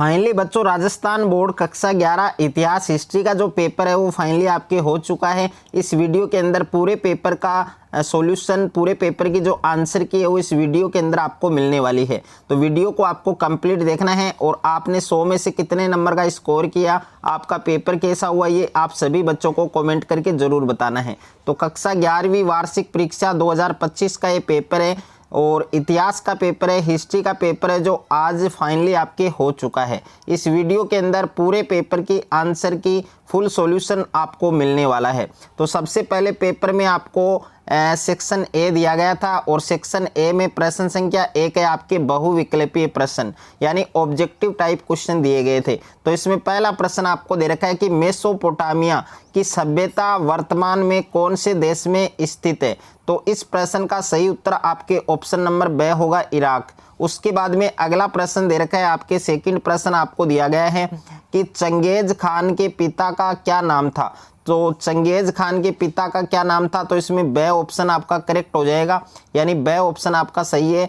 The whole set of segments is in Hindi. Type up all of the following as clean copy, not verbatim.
फाइनली बच्चों राजस्थान बोर्ड कक्षा 11 इतिहास हिस्ट्री का जो पेपर है वो फाइनली आपके हो चुका है। इस वीडियो के अंदर पूरे पेपर का सॉल्यूशन, पूरे पेपर की जो आंसर की है वो इस वीडियो के अंदर आपको मिलने वाली है। तो वीडियो को आपको कंप्लीट देखना है और आपने 100 में से कितने नंबर का स्कोर किया, आपका पेपर कैसा हुआ, ये आप सभी बच्चों को कमेंट करके ज़रूर बताना है। तो कक्षा 11वीं वार्षिक परीक्षा 2025 का ये पेपर है और इतिहास का पेपर है, हिस्ट्री का पेपर है जो आज फाइनली आपके हो चुका है। इस वीडियो के अंदर पूरे पेपर की आंसर की फुल सॉल्यूशन आपको मिलने वाला है। तो सबसे पहले पेपर में आपको सेक्शन ए दिया गया था और सेक्शन ए में प्रश्न संख्या 1 है आपके बहुविकल्पीय प्रश्न, यानी ऑब्जेक्टिव टाइप क्वेश्चन दिए गए थे। तो इसमें पहला प्रश्न आपको दे रखा है कि मेसोपोटामिया की सभ्यता वर्तमान में कौन से देश में स्थित है। तो इस प्रश्न का सही उत्तर आपके ऑप्शन नंबर ब होगा, इराक। उसके बाद में अगला प्रश्न दे रखा है आपके, सेकंड प्रश्न आपको दिया गया है कि चंगेज खान के पिता का क्या नाम था। तो चंगेज खान के पिता का क्या नाम था, तो इसमें ब ऑप्शन आपका करेक्ट हो जाएगा, यानी ब ऑप्शन आपका सही है,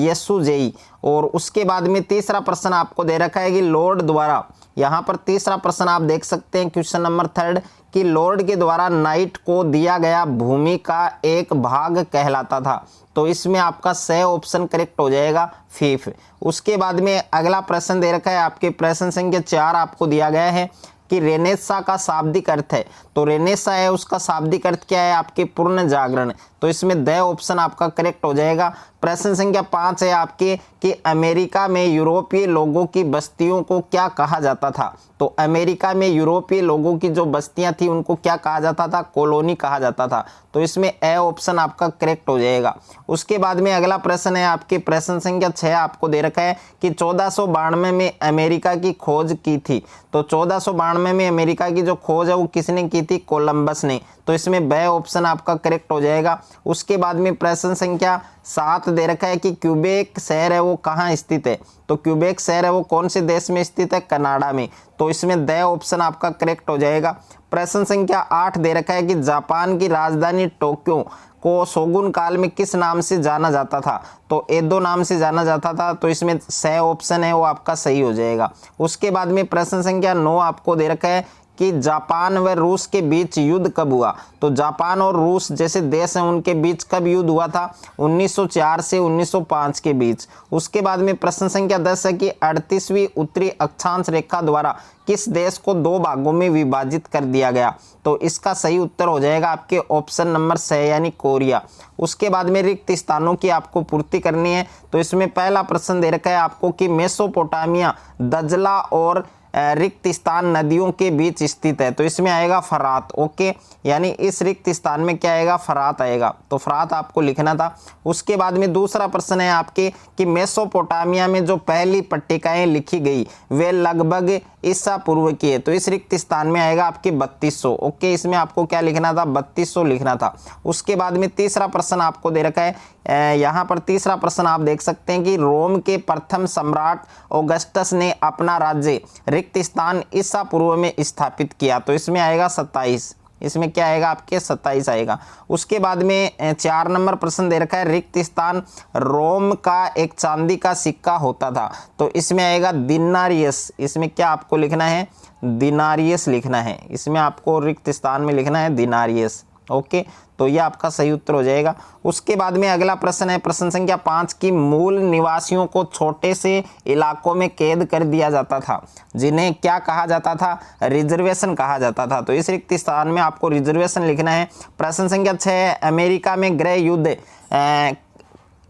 यसुजेई। और उसके बाद में तीसरा प्रश्न आपको दे रखा है कि लॉर्ड द्वारा, यहाँ पर तीसरा प्रश्न आप देख सकते हैं क्वेश्चन नंबर 3 कि लॉर्ड के द्वारा नाइट को दिया गया भूमि का एक भाग कहलाता था। तो इसमें आपका स ऑप्शन करेक्ट हो जाएगा, 5। उसके बाद में अगला प्रश्न दे रखा है आपके, प्रश्न संख्या 4 आपको दिया गया है कि रेनेसा का शाब्दिक अर्थ है। तो रेनेसा है उसका शाब्दिक अर्थ क्या है आपके, पूर्ण जागरण। तो इसमें द ऑप्शन आपका करेक्ट हो जाएगा। प्रश्न संख्या 5 है आपके कि अमेरिका में यूरोपीय लोगों की बस्तियों को क्या कहा जाता था। तो अमेरिका में यूरोपीय लोगों की जो बस्तियां थी उनको क्या कहा जाता था, कॉलोनी कहा जाता था। तो इसमें ए ऑप्शन आपका करेक्ट हो जाएगा। उसके बाद में अगला प्रश्न है आपके, प्रश्न संख्या 6 आपको दे रखा है कि 1492 में अमेरिका की खोज की थी। तो 1492 में अमेरिका की जो खोज है वो किसने की थी, कोलंबस ने। तो इसमें ब ऑप्शन आपका करेक्ट हो जाएगा। उसके बाद में प्रश्न संख्या 7 दे रखा है कि क्यूबेक शहर है वो कहाँ स्थित है। तो क्यूबेक शहर है वो कौन से देश में स्थित है, कनाडा में। तो इसमें द ऑप्शन आपका करेक्ट हो जाएगा। प्रश्न संख्या 8 दे रखा है कि जापान की राजधानी टोक्यो को शोगुन काल में किस नाम से जाना जाता था। तो एदो नाम से जाना जाता था। तो इसमें स ऑप्शन है वो आपका सही हो जाएगा। उसके बाद में प्रश्न संख्या 9 आपको दे रखा है कि जापान व रूस के बीच युद्ध कब हुआ। तो जापान और रूस जैसे देश हैं उनके बीच कब युद्ध हुआ था, 1904 से 1905 के बीच। उसके बाद में प्रश्न संख्या 10 है कि 38वीं उत्तरी अक्षांश रेखा द्वारा किस देश को 2 भागों में विभाजित कर दिया गया। तो इसका सही उत्तर हो जाएगा आपके ऑप्शन नंबर 6 यानी कोरिया। उसके बाद में रिक्त स्थानों की आपको पूर्ति करनी है। तो इसमें पहला प्रश्न दे रखा है आपको कि मेसोपोटामिया दजला और रिक्त स्थान नदियों के बीच स्थित है। तो इसमें आएगा फरात। ओके, यानी इस रिक्त स्थान में क्या आएगा, फरात आएगा। तो फरात आपको लिखना था। उसके बाद में दूसरा प्रश्न है आपके कि मेसोपोटामिया में जो पहली पट्टिकाएं लिखी गई वे लगभग ईसा पूर्व की है। तो इस रिक्त स्थान में आएगा आपके 3200। ओके, इसमें आपको क्या लिखना था, 3200 लिखना था। उसके बाद में तीसरा प्रश्न आपको दे रखा है, यहाँ पर तीसरा प्रश्न आप देख सकते हैं कि रोम के प्रथम सम्राट ऑगस्टस ने अपना राज्य रिक्त स्थान ईसा पूर्व में स्थापित किया। तो इसमें आएगा 27। इसमें क्या आएगा आपके 27 आएगा। उसके बाद में 4 नंबर प्रश्न दे रखा है, रिक्त स्थान रोम का एक चांदी का सिक्का होता था। तो इसमें आएगा दिनारियस। इसमें क्या आपको लिखना है, दिनारियस लिखना है। इसमें आपको रिक्त स्थान में लिखना है दिनारियस। ओके, तो ये आपका सही उत्तर हो जाएगा। उसके बाद में अगला प्रश्न है प्रश्न संख्या 5 की मूल निवासियों को छोटे से इलाकों में कैद कर दिया जाता था जिन्हें क्या कहा जाता था, रिजर्वेशन कहा जाता था। तो इस रिक्त स्थान में आपको रिजर्वेशन लिखना है। प्रश्न संख्या 6 अमेरिका में गृह युद्ध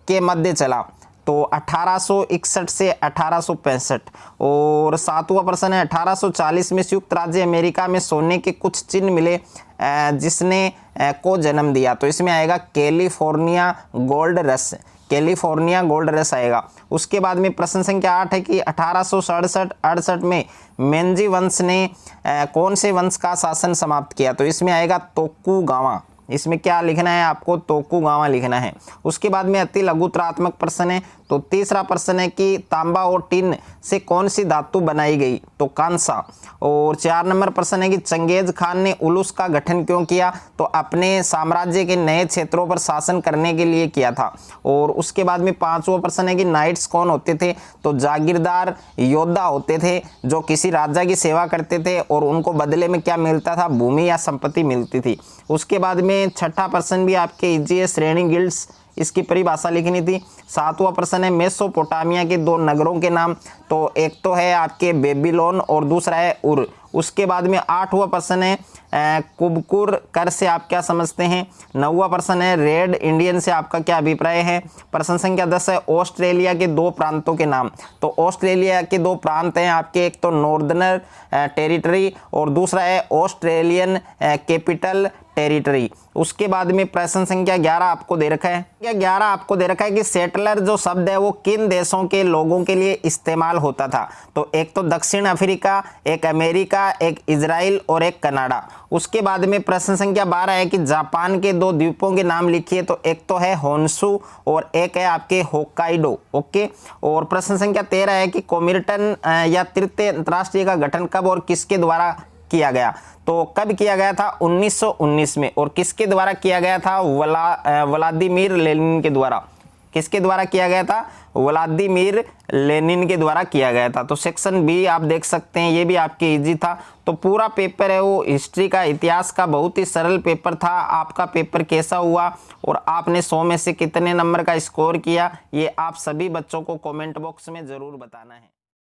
के मध्य चला। तो 1861 से 1865। और 7वां प्रश्न है 1840 में संयुक्त राज्य अमेरिका में सोने के कुछ चिन्ह मिले जिसने को जन्म दिया। तो इसमें आएगा California gold rush. California gold rush आएगा। उसके बाद में प्रश्न संख्या 8 है कि 1867-68 में मेंजी वंश ने कौन से वंश का शासन समाप्त किया। तो इसमें आएगा तोकुगावा। इसमें क्या लिखना है आपको, तोकुगावा लिखना है। उसके बाद में अति लघुतरात्मक प्रश्न है। तो तो तीसरा प्रश्न है कि तांबा और टिन से कौन सी धातु बनाई गई, तो कांसा। और 4 नंबर प्रश्न है कि चंगेज खान ने उलूस का गठन क्यों किया, तो अपने साम्राज्य के नए क्षेत्रों पर शासन करने के लिए किया था। और उसके बाद में 5वां प्रश्न है कि नाइट्स कौन होते थे, तो जागीरदार योद्धा होते थे जो किसी राजा की सेवा करते थे और उनको बदले में क्या मिलता था, भूमि या संपत्ति मिलती थी। उसके बाद में 6ठा प्रश्न भी आपके इजी है, श्रेणी गिल्ड्स, इसकी परिभाषा लिखनी थी। 7वां प्रश्न है मेसोपोटामिया के 2 नगरों के नाम, तो एक तो है आपके बेबीलोन और दूसरा है उर। उसके बाद में 8वां प्रश्न है कुबकुर कर से आप क्या समझते हैं। 9वां प्रश्न है रेड इंडियन से आपका क्या अभिप्राय है। प्रश्न संख्या 10 है ऑस्ट्रेलिया के 2 प्रांतों के नाम, तो ऑस्ट्रेलिया के 2 प्रांत हैं आपके, एक तो नॉर्दर्न टेरिटरी और दूसरा है ऑस्ट्रेलियन कैपिटल टेरिटरी। उसके बाद में प्रश्न संख्या 11 आपको दे रखा है, 11 आपको दे रखा है कि सेटलर जो शब्द है वो किन देशों के लोगों के लिए इस्तेमाल होता था, तो एक तो दक्षिण अफ्रीका, एक अमेरिका, एक इजराइल और एक कनाडा। उसके बाद में प्रश्न संख्या 12 है कि जापान के 2 द्वीपों के नाम लिखिए, तो एक तो है होन्शु और एक है आपके होक्काइडो। ओके। और प्रश्न संख्या 13 है कि कोमिर्टन या तृतीय अंतर्राष्ट्रीय का गठन कब और किसके द्वारा किया गया, तो कब किया गया था, 1919 में। और किसके द्वारा किया गया था, व्लादिमीर लेनिन के द्वारा। किसके द्वारा किया गया था, व्लादिमीर लेनिन के द्वारा किया गया था। तो सेक्शन बी आप देख सकते हैं, ये भी आपके इजी था। तो पूरा पेपर है वो हिस्ट्री का, इतिहास का बहुत ही सरल पेपर था। आपका पेपर कैसा हुआ और आपने 100 में से कितने नंबर का स्कोर किया, ये आप सभी बच्चों को कमेंट बॉक्स में ज़रूर बताना है।